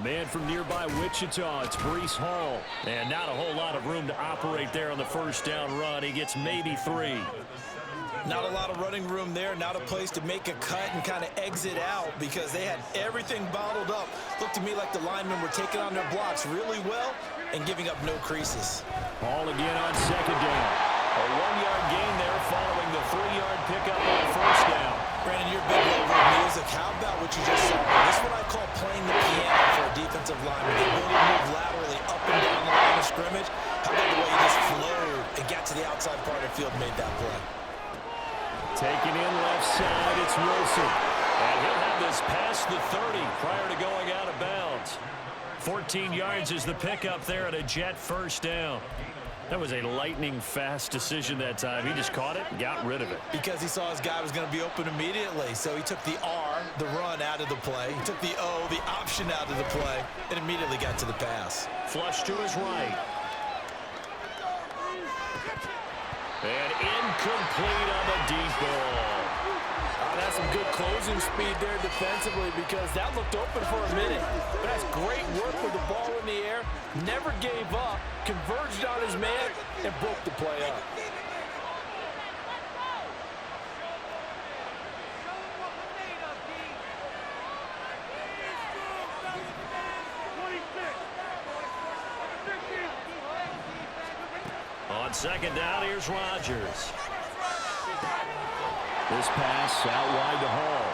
man from nearby Wichita, it's Breece Hall. And not a whole lot of room to operate there on the first down run. He gets maybe 3. Not a lot of running room there, not a place to make a cut and kind of exit out because they had everything bottled up. Looked to me like the linemen were taking on their blocks really well and giving up no creases. Ball again on second down. A 1-yard gain there following the 3-yard pickup on first down. Brandon, you're a big lover of music. How about what you just saw? This is what I call playing the piano for a defensive lineman. The ability to move laterally up and down the line of scrimmage. How about the way he just flowed and got to the outside part of the field and made that play? Taking in left side, it's Wilson. And he'll have this past the 30 prior to going out of bounds. 14 yards is the pickup there at a Jet first down. That was a lightning-fast decision that time. He just caught it and got rid of it. Because he saw his guy was going to be open immediately. So he took the R, the run, out of the play. He took the O, the option, out of the play, and immediately got to the pass. Flush to his right. And incomplete on the deep ball. That's some good closing speed there defensively because that looked open for a minute. But that's great work with the ball in the air. Never gave up, converged on his man, and broke the play up. On second down, here's Rodgers. This pass out wide to Hall.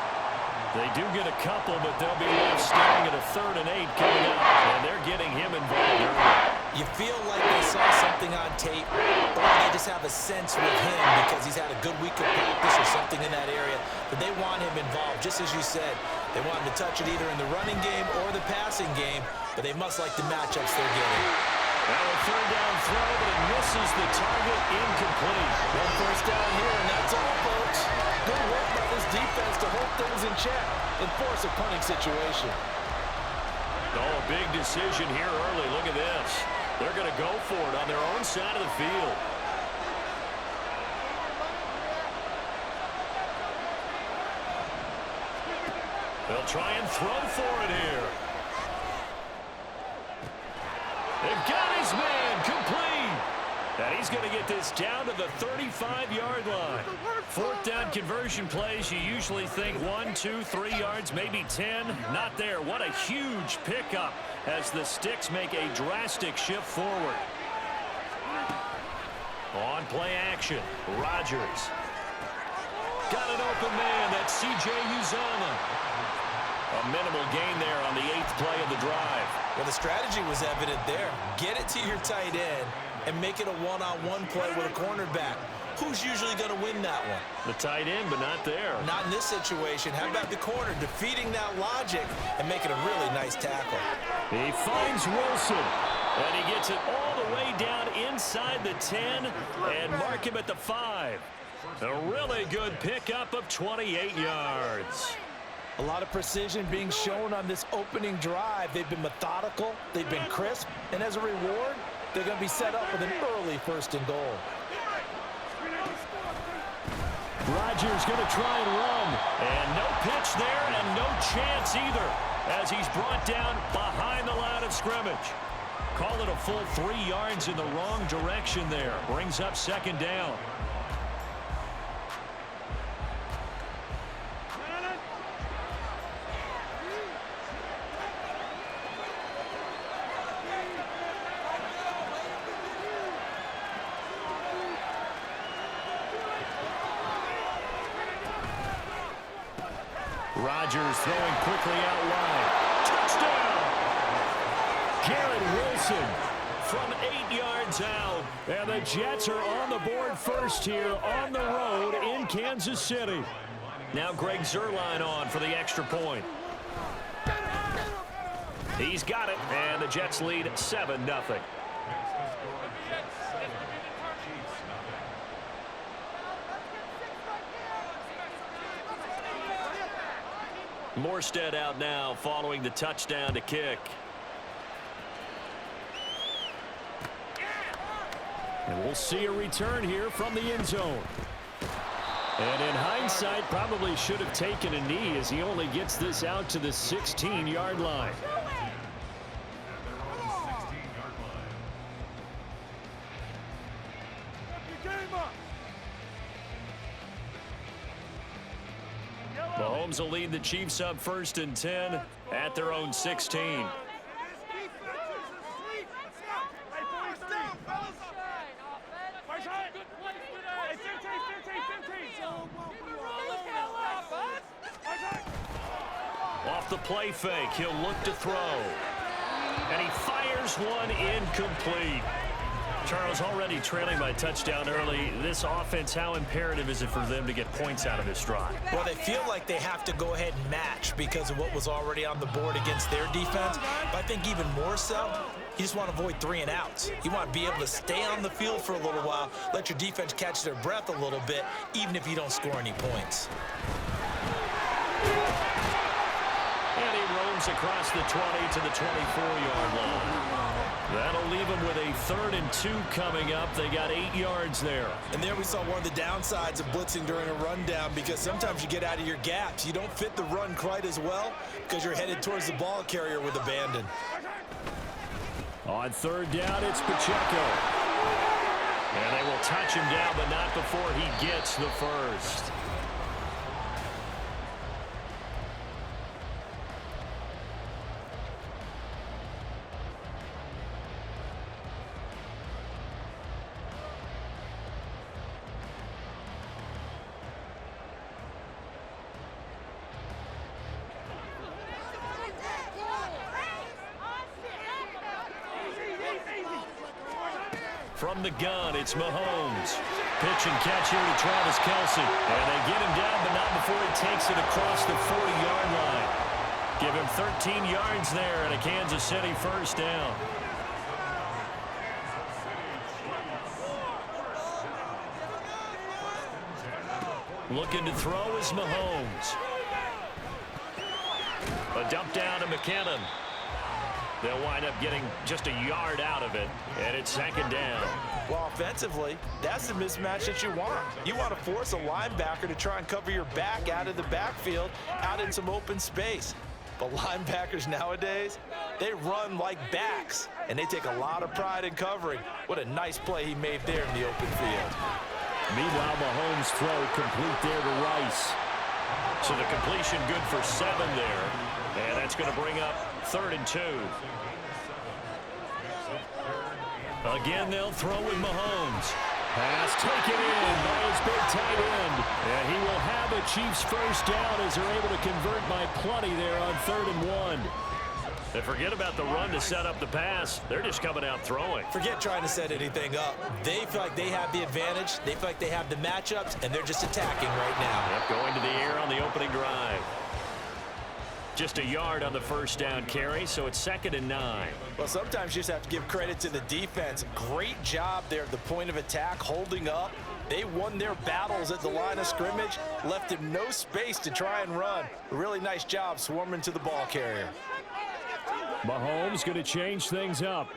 They do get a couple, but they'll be left staring at a 3rd and 8 coming up, and they're getting him involved early. You feel like they saw something on tape, or they just have a sense with him because he's had a good week of practice or something in that area, but they want him involved, just as you said. They want him to touch it either in the running game or the passing game, but they must like the matchups they're getting. Now a 3rd down throw, but it misses the target, incomplete. One first down here, and that's all, folks. Good work by this defense to hold things in check and force a punting situation. Oh, a big decision here early. Look at this. They're going to go for it on their own side of the field. They'll try and throw for it here. They've got his man complete. And he's going to get this down to the 35-yard line. 4th down conversion plays, you usually think 1, 2, 3 yards, maybe 10. Not there. What a huge pickup as the Sticks make a drastic shift forward. On play action, Rodgers. Got an open man. That's C.J. Uzomah. A minimal gain there on the 8th play of the drive. Well, the strategy was evident there. Get it to your tight end and make it a one-on-one play with a cornerback. Who's usually going to win that one? The tight end, but not there. Not in this situation. How about the corner defeating that logic and making a really nice tackle? He finds Wilson, and he gets it all the way down inside the 10 and mark him at the 5. A really good pickup of 28 yards. A lot of precision being shown on this opening drive. They've been methodical, they've been crisp, and as a reward, they're going to be set up with an early 1st and goal. Rodgers going to try and run. And no pitch there and no chance either as he's brought down behind the line of scrimmage. Call it a full 3 yards in the wrong direction there. Brings up 2nd down. Rodgers throwing quickly out wide. Touchdown! Garrett Wilson from 8 yards out. And the Jets are on the board first here on the road in Kansas City. Now Greg Zuerlein on for the extra point. He's got it, and the Jets lead 7-0. Morstead out now following the touchdown to kick. And we'll see a return here from the end zone. And in hindsight, probably should have taken a knee as he only gets this out to the 16-yard line. Mahomes will lead the Chiefs up 1st and 10 at their own 16. Off the play fake, he'll look to throw. And he fires one incomplete. Charles, already trailing by touchdown early. This offense, how imperative is it for them to get points out of this drive? Well, they feel like they have to go ahead and match because of what was already on the board against their defense. But I think even more so, you just want to avoid 3 and outs. You want to be able to stay on the field for a little while, let your defense catch their breath a little bit, even if you don't score any points. And he roams across the 20 to the 24-yard line. That'll leave them with a 3rd and 2 coming up. They got 8 yards there. And there we saw one of the downsides of blitzing during a rundown because sometimes you get out of your gaps. You don't fit the run quite as well because you're headed towards the ball carrier with abandon. On 3rd down, it's Pacheco. And they will touch him down, but not before he gets the first. From the gun, it's Mahomes. Pitch and catch here to Travis Kelce. And they get him down, but not before he takes it across the 40-yard line. Give him 13 yards there and a Kansas City 1st down. Looking to throw is Mahomes. A dump down to McKinnon. They'll wind up getting just a yard out of it, and it's 2nd down. Well, offensively, that's the mismatch that you want. You want to force a linebacker to try and cover your back out of the backfield, out in some open space. But linebackers nowadays, they run like backs, and they take a lot of pride in covering. What a nice play he made there in the open field. Meanwhile, Mahomes' throw complete there to Rice. So the completion good for 7 there. And that's going to bring up 3rd and 2. Again, they'll throw with Mahomes. Pass taken in by his big tight end. And he will have a Chiefs 1st down as they're able to convert by plenty there on 3rd and 1. And forget about the run to set up the pass. They're just coming out throwing. Forget trying to set anything up. They feel like they have the advantage. They feel like they have the matchups, and they're just attacking right now. Yep, going to the air on the opening drive. Just a yard on the 1st down carry, so it's 2nd and 9. Well, sometimes you just have to give credit to the defense. Great job there at the point of attack, holding up. They won their battles at the line of scrimmage, left him no space to try and run. A really nice job swarming to the ball carrier. Mahomes going to change things up.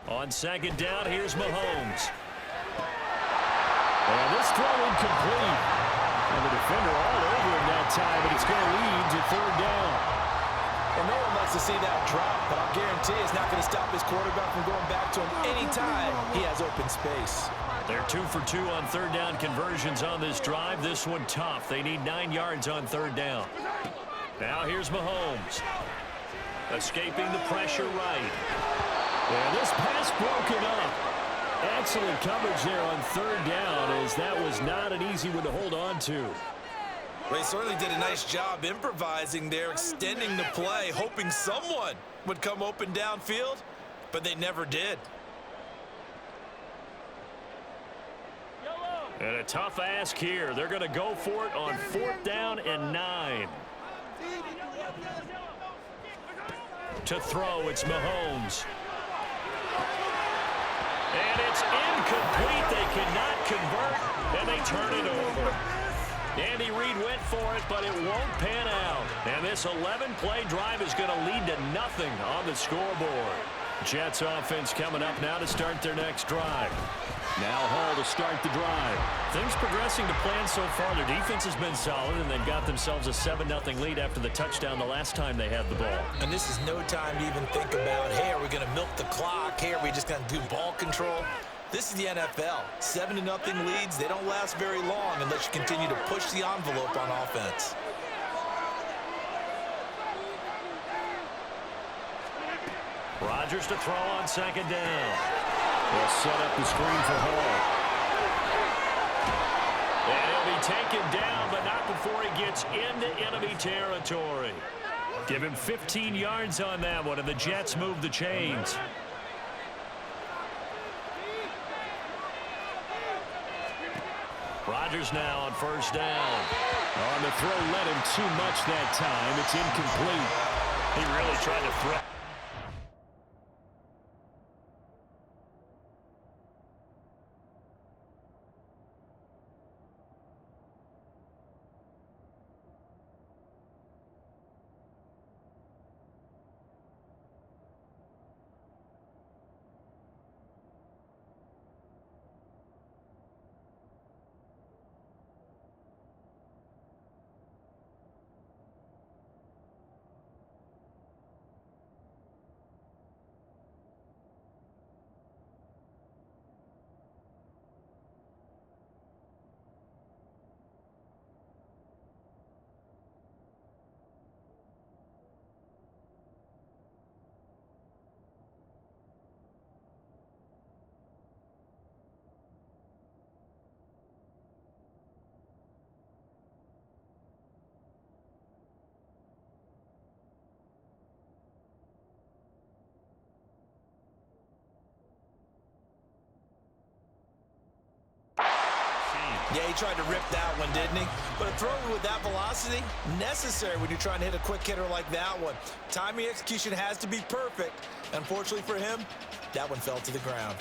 On 2nd down, here's Mahomes. And this throw incomplete. And the defender all over him that time, but it's going to lead to 3rd down. And no one likes to see that drop, but I'll guarantee it's not going to stop his quarterback from going back to him anytime he has open space. They're 2 for 2 on 3rd down conversions on this drive. This one tough. They need 9 yards on 3rd down. Now here's Mahomes. Escaping the pressure right. And this pass broken up. Excellent coverage there on 3rd down, as that was not an easy one to hold on to. Well, he certainly did a nice job improvising there, extending the play, hoping someone would come open downfield, but they never did. And a tough ask here. They're going to go for it on 4th down and 9. To throw, it's Mahomes. And it's incomplete. They cannot convert, and they turn it over. Andy Reid went for it, but it won't pan out. And this 11-play drive is going to lead to nothing on the scoreboard. Jets offense coming up now to start their next drive. Now Hall to start the drive. Things progressing to plan so far. Their defense has been solid, and they've got themselves a 7-0 lead after the touchdown the last time they had the ball. And this is no time to even think about, hey, are we going to milk the clock? Hey, are we just going to do ball control? This is the NFL. 7-0 leads, they don't last very long unless you continue to push the envelope on offense. Rodgers to throw on second down. They'll set up the screen for Hall. And he'll be taken down, but not before he gets into enemy territory. Give him 15 yards on that one, and the Jets move the chains. Rodgers now on first down. On the throw, let him too much that time. It's incomplete. He really tried to throw. Yeah, he tried to rip that one, didn't he? But a throw with that velocity, necessary when you're trying to hit a quick hitter like that one. Timing execution has to be perfect. Unfortunately for him, that one fell to the ground.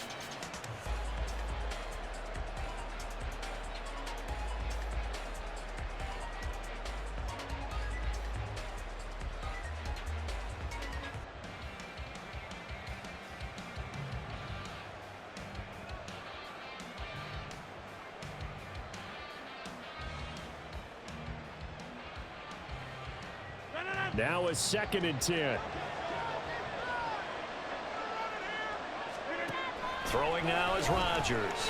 Now a 2nd and 10. Throwing now is Rodgers.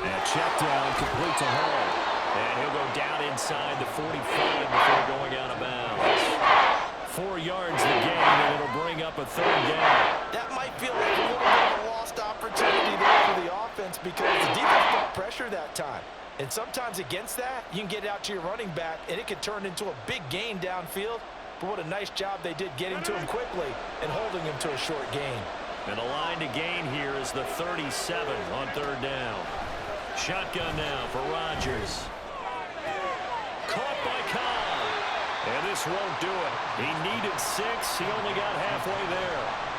And check down, complete to Hall. And he'll go down inside the 45 before going out of bounds. 4 yards the gain, and it'll bring up a 3rd down. That might feel like a little bit of a lost opportunity there for the offense because the defense brought pressure that time. And sometimes against that, you can get it out to your running back, and it could turn into a big gain downfield. But what a nice job they did getting to him quickly and holding him to a short gain. And the line to gain here is the 37 on 3rd down. Shotgun now for Rodgers. Caught by Cobb. And this won't do it. He needed 6. He only got halfway there.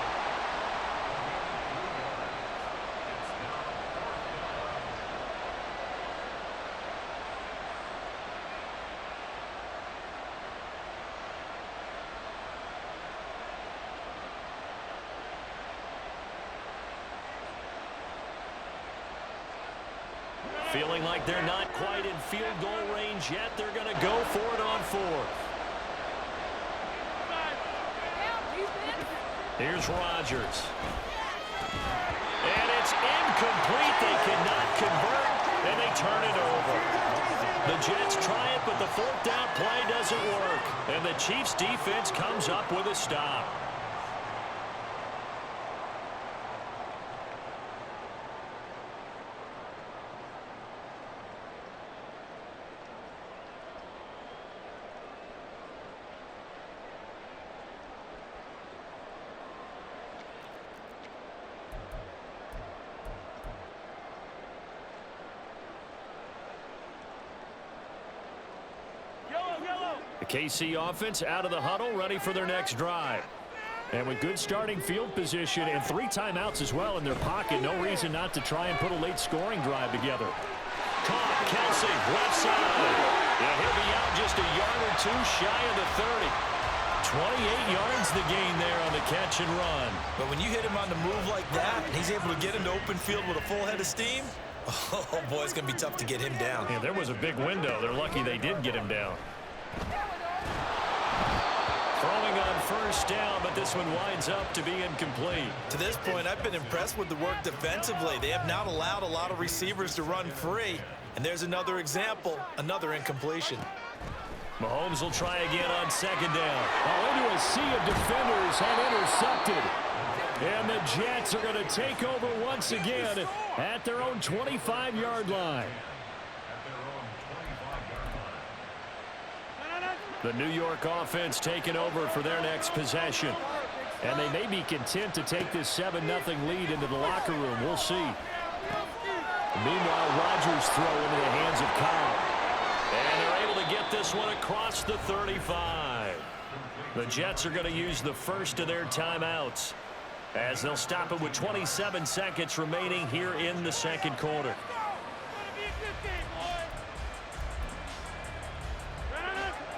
Feeling like they're not quite in field goal range yet. They're going to go for it on 4th. Here's Rodgers. And it's incomplete. They cannot convert, and they turn it over. The Jets try it, but the 4th down play doesn't work. And the Chiefs' defense comes up with a stop. The KC offense out of the huddle, ready for their next drive. And with good starting field position and 3 timeouts as well in their pocket, no reason not to try and put a late scoring drive together. Caught, Kelsey, left side. Yeah, he'll be out just a yard or 2 shy of the 30. 28 yards the gain there on the catch and run. But when you hit him on the move like that, and he's able to get into open field with a full head of steam, oh, boy, it's going to be tough to get him down. Yeah, there was a big window. They're lucky they did get him down. Throwing on first down, but this one winds up to be incomplete. To this point, I've been impressed with the work defensively. They have not allowed a lot of receivers to run free. And there's another example, another incompletion. Mahomes will try again on second down. Into a sea of defenders and intercepted. And the Jets are going to take over once again at their own 25-yard line. The New York offense taking over for their next possession. And they may be content to take this 7-0 lead into the locker room. We'll see. Meanwhile, Rodgers throw into the hands of Cobb. And they're able to get this one across the 35. The Jets are going to use the first of their timeouts, as they'll stop it with 27 seconds remaining here in the second quarter.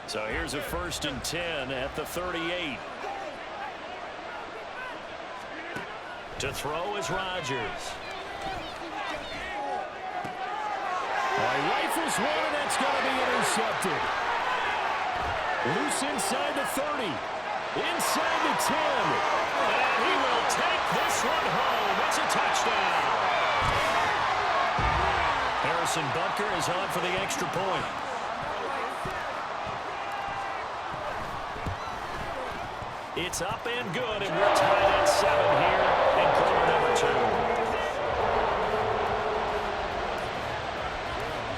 So here's a 1st and 10 at the 38. To throw is Rodgers. He rifles one, and that's going to be intercepted. Loose inside the 30. Inside the 10. And he will take this one home. It's a touchdown. Harrison Butker is on for the extra point. It's up and good, and we're tied at 7 here in quarter number 2.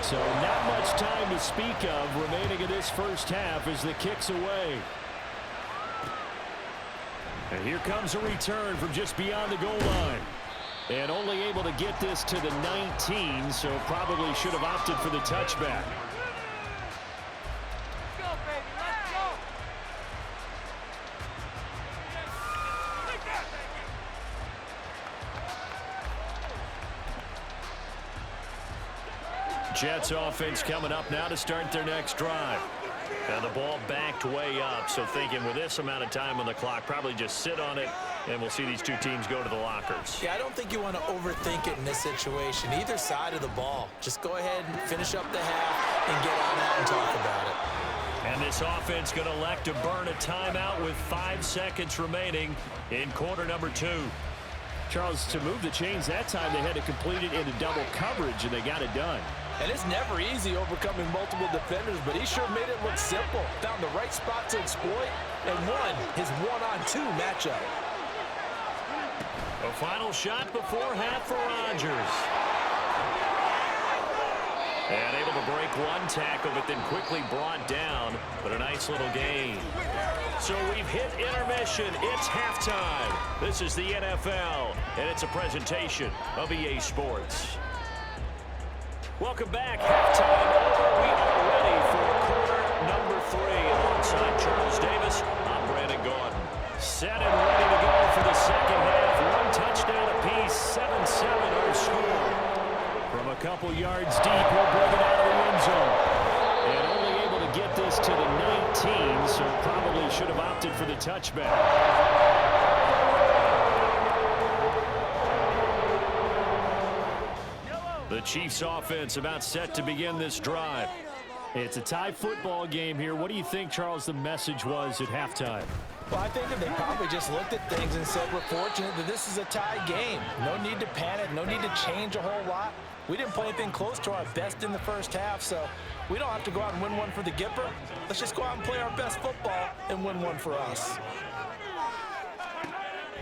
So not much time to speak of remaining in this first half as the kick's away. And here comes a return from just beyond the goal line. And only able to get this to the 19, so probably should have opted for the touchback. Jets offense coming up now to start their next drive. And the ball backed way up, so thinking with this amount of time on the clock, probably just sit on it, and we'll see these two teams go to the lockers. Yeah, I don't think you want to overthink it in this situation. Either side of the ball. Just go ahead and finish up the half and get on out and talk about it. And this offense going to elect to burn a timeout with 5 seconds remaining in quarter number 2. Charles, to move the chains that time, they had to complete it into double coverage, and they got it done. And it's never easy overcoming multiple defenders, but he sure made it look simple. Found the right spot to exploit and won his one-on-2 matchup. A final shot before half for Rodgers. And able to break one tackle, but then quickly brought down. But a nice little gain. So we've hit intermission. It's halftime. This is the NFL, and it's a presentation of EA Sports. Welcome back. Halftime over. We are ready for quarter number 3. Alongside Charles Davis, I'm Brandon Gordon. Set and ready to go for the second half. One touchdown apiece. 7-7 our score. From a couple yards deep, he'll bring it out of the end zone. And only able to get this to the 19, so probably should have opted for the touchback. The Chiefs offense about set to begin this drive. It's a tie football game here. What do you think, Charles, the message was at halftime? Well, I think that they probably just looked at things and said, we're fortunate that this is a tie game. No need to panic, no need to change a whole lot. We didn't play anything close to our best in the first half, so we don't have to go out and win one for the Gipper. Let's just go out and play our best football and win one for us.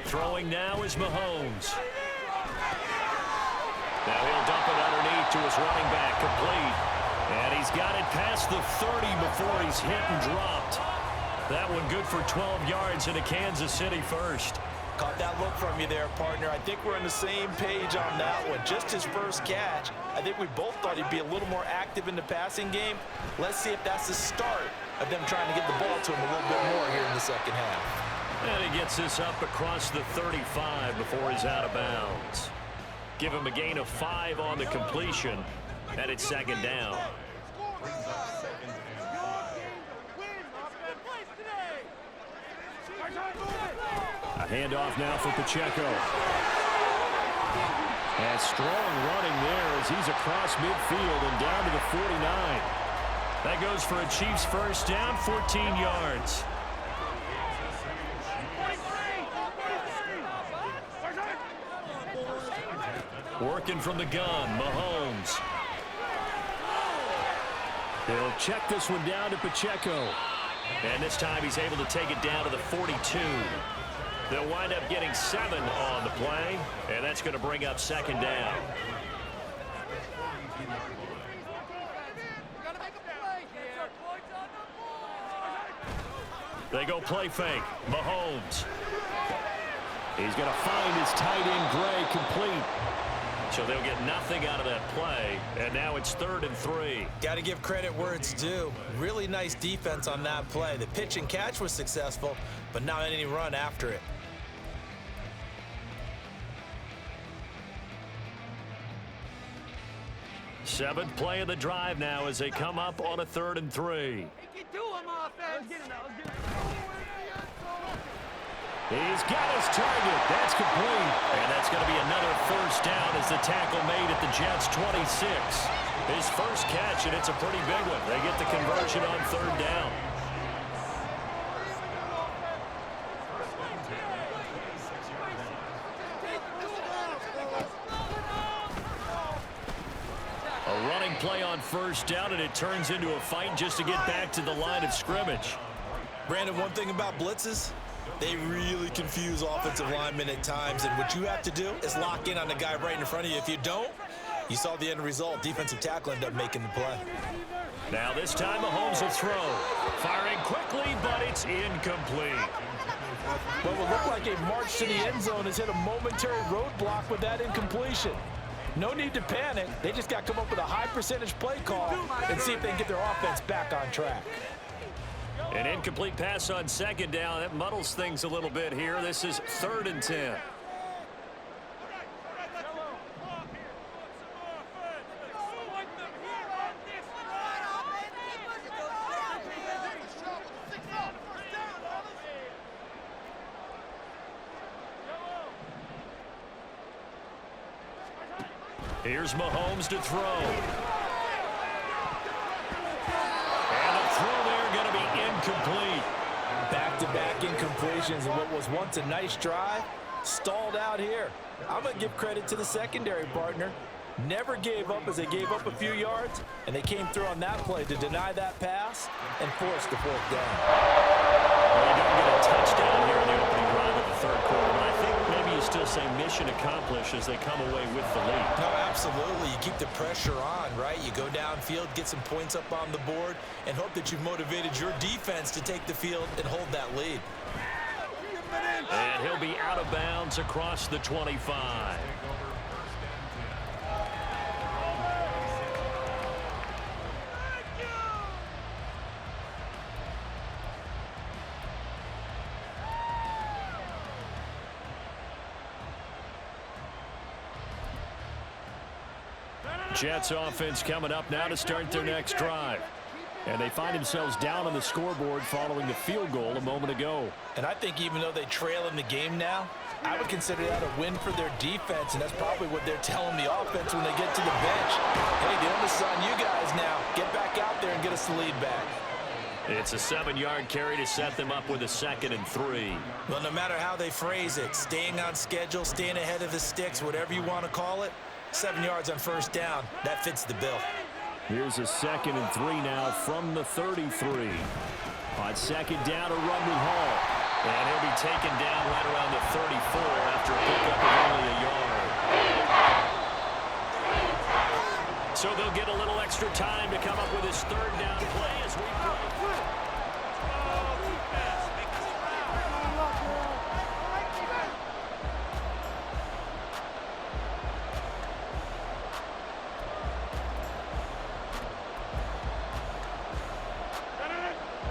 Throwing now is Mahomes. Now he'll dump it underneath to his running back, complete. And he's got it past the 30 before he's hit and dropped. That one good for 12 yards into Kansas City first. Caught that look from you there, partner. I think we're on the same page on that one. Just his first catch. I think we both thought he'd be a little more active in the passing game. Let's see if that's the start of them trying to get the ball to him a little bit more here in the second half. And he gets this up across the 35 before he's out of bounds. Give him a gain of 5 on the completion, and it's second down. A Handoff now for Pacheco. And strong running there as he's across midfield and down to the 49. That goes for a Chiefs first down, 14 yards. Working from the gun, Mahomes. He'll check this one down to Pacheco. And this time he's able to take it down to the 42. They'll wind up getting 7 on the play, and that's going to bring up second down. They go play fake. Mahomes. He's going to find his tight end, Gray, complete. So they'll get nothing out of that play, and now it's 3rd and 3. Got to give credit where it's due. Really nice defense on that play. The pitch and catch was successful, but not any run after it. Seventh play of the drive now as they come up on a 3rd and 3. He's got his target. That's complete. And that's going to be another first down as the tackle made at the Jets' 26. His first catch, and it's a pretty big one. They get the conversion on 3rd down. A running play on first down, and it turns into a fight just to get back to the line of scrimmage. Brandon, one thing about blitzes, they really confuse offensive linemen at times, and what you have to do is lock in on the guy right in front of you. If you don't, you saw the end result. Defensive tackle ended up making the play. Now this time Mahomes will throw. Firing quickly, but it's incomplete. What will look like a march to the end zone has hit a momentary roadblock with that incompletion. No need to panic. They just got to come up with a high percentage play call and see if they can get their offense back on track. An incomplete pass on second down. That muddles things a little bit here. This is 3rd and 10. Here's Mahomes to throw. And the throw there going to be incomplete. Back-to-back incompletions, and what was once a nice drive stalled out here. I'm going to give credit to the secondary partner. Never gave up as they gave up a few yards, and they came through on that play to deny that pass and force the 4th down. Well, they don't get a touchdown here in the opening drive of the 3rd quarter, but I think maybe you still say mission accomplished as they come away with the lead. No, absolutely. You keep the pressure on, right? You go downfield, get some points up on the board, and hope that you've motivated your defense to take the field and hold that lead. And he'll be out of bounds across the 25. Jets offense coming up now to start their next drive. And they find themselves down on the scoreboard following the field goal a moment ago. And I think even though they trail in the game now, I would consider that a win for their defense, and that's probably what they're telling the offense when they get to the bench. Hey, the onus is on you guys now. Get back out there and get us the lead back. It's a 7-yard carry to set them up with a 2nd and 3. Well, no matter how they phrase it, staying on schedule, staying ahead of the sticks, whatever you want to call it, 7 yards on first down, that fits the bill. Here's a 2nd and 3 now from the 33. On second down, a run with Hall. And he'll be taken down right around the 34 after a pickup of only a yard. So they'll get a little extra time to come up with his 3rd down play as we play.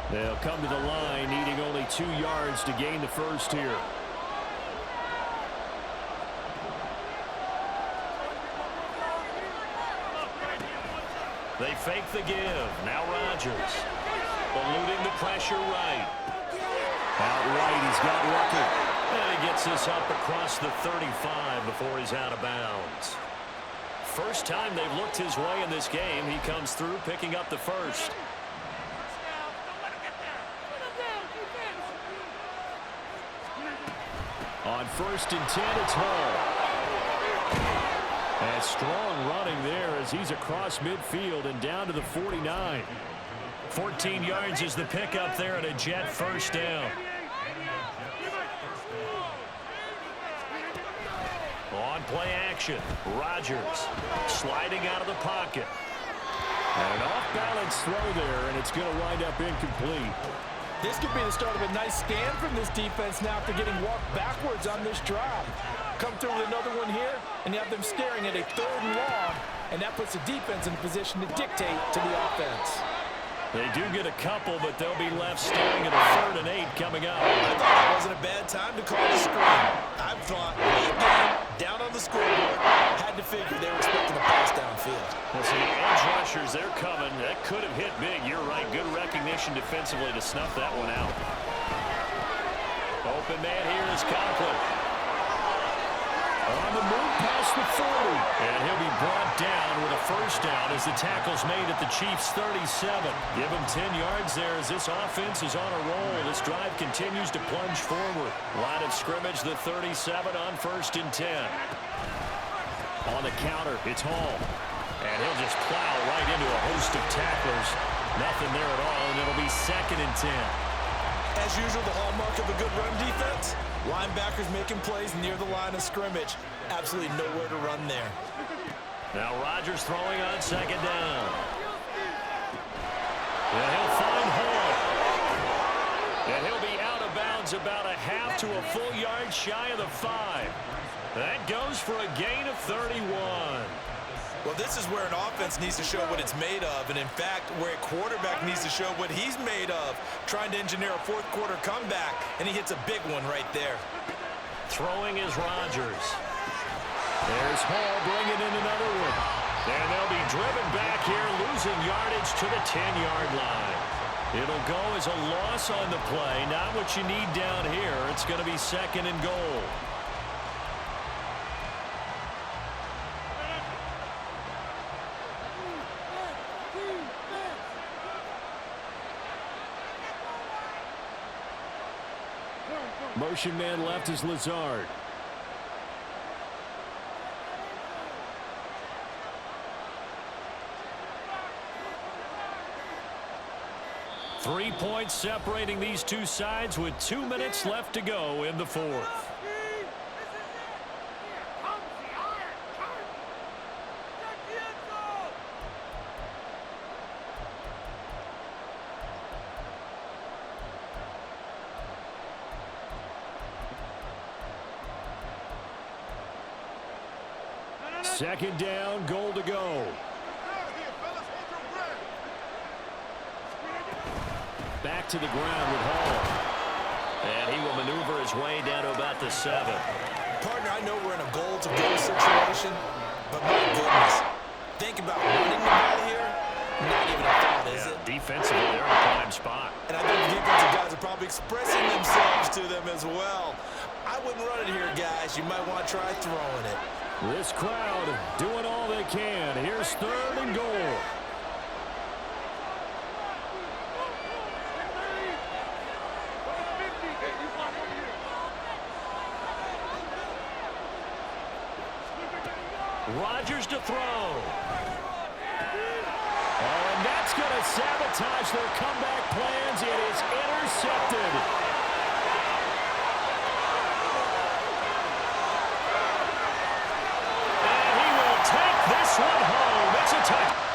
They'll come to the line, needing only 2 yards to gain the first here. They fake the give. Now Rodgers. Eluding the pressure right. Out right, he's got lucky. And he gets this up across the 35 before he's out of bounds. First time they've looked his way in this game. He comes through picking up the first. On 1st and 10, it's Hall. And strong running there as he's across midfield and down to the 49. 14 yards is the pickup there and a Jet first down. On play action, Rodgers sliding out of the pocket. And an off-balance throw there, and it's going to wind up incomplete. This could be the start of a nice stand from this defense now after getting walked backwards on this drive. Come through with another one here, and you have them staring at a 3rd and long, and that puts the defense in a position to dictate to the offense. They do get a couple, but they'll be left staring at a 3rd and 8 coming up. I thought that wasn't a bad time to call the screen. I thought, late game, down on the scoreboard, had to figure they were expecting a pass downfield. Well, see, edge rushers, they're coming. That could have hit big. You're right. Good recognition defensively to snuff that one out. Open man here is Conklin. On the move past the 40. And he'll be brought down with a first down as the tackle's made at the Chiefs' 37. Give him 10 yards there as this offense is on a roll. This drive continues to plunge forward. Line of scrimmage, the 37 on 1st and 10. On the counter, it's Hall. And he'll just plow right into a host of tacklers. Nothing there at all, and it'll be 2nd and 10. As usual, the hallmark of a good run defense, linebackers making plays near the line of scrimmage. Absolutely nowhere to run there. Now Rodgers throwing on 2nd down. And he'll find Hall. And he'll be out of bounds about a half to a full yard shy of the 5. That goes for a gain of 31. Well, this is where an offense needs to show what it's made of, and in fact, where a quarterback needs to show what he's made of, trying to engineer a 4th quarter comeback, and he hits a big one right there. Throwing is Rodgers. There's Hall bringing in another one. And they'll be driven back here, losing yardage to the 10-yard line. It'll go as a loss on the play, not what you need down here. It's going to be 2nd and goal. Motion man left is Lazard. Three points separating these two sides with 2 minutes left to go in the 4th. Second down, goal to go. Back to the ground with Hall. And he will maneuver his way down to about the 7. Partner, I know we're in a goal-to-go situation, but my goodness, think about running the ball here. Not even a thought, is it? Defensively, they're in a prime spot. And I think the defensive guys are probably expressing themselves to them as well. I wouldn't run it here, guys. You might want to try throwing it. This crowd doing all they can. Here's 3rd and goal. Rodgers to throw. And that's going to sabotage their comeback plans. It is intercepted. And he will take this one home. It's a touchdown.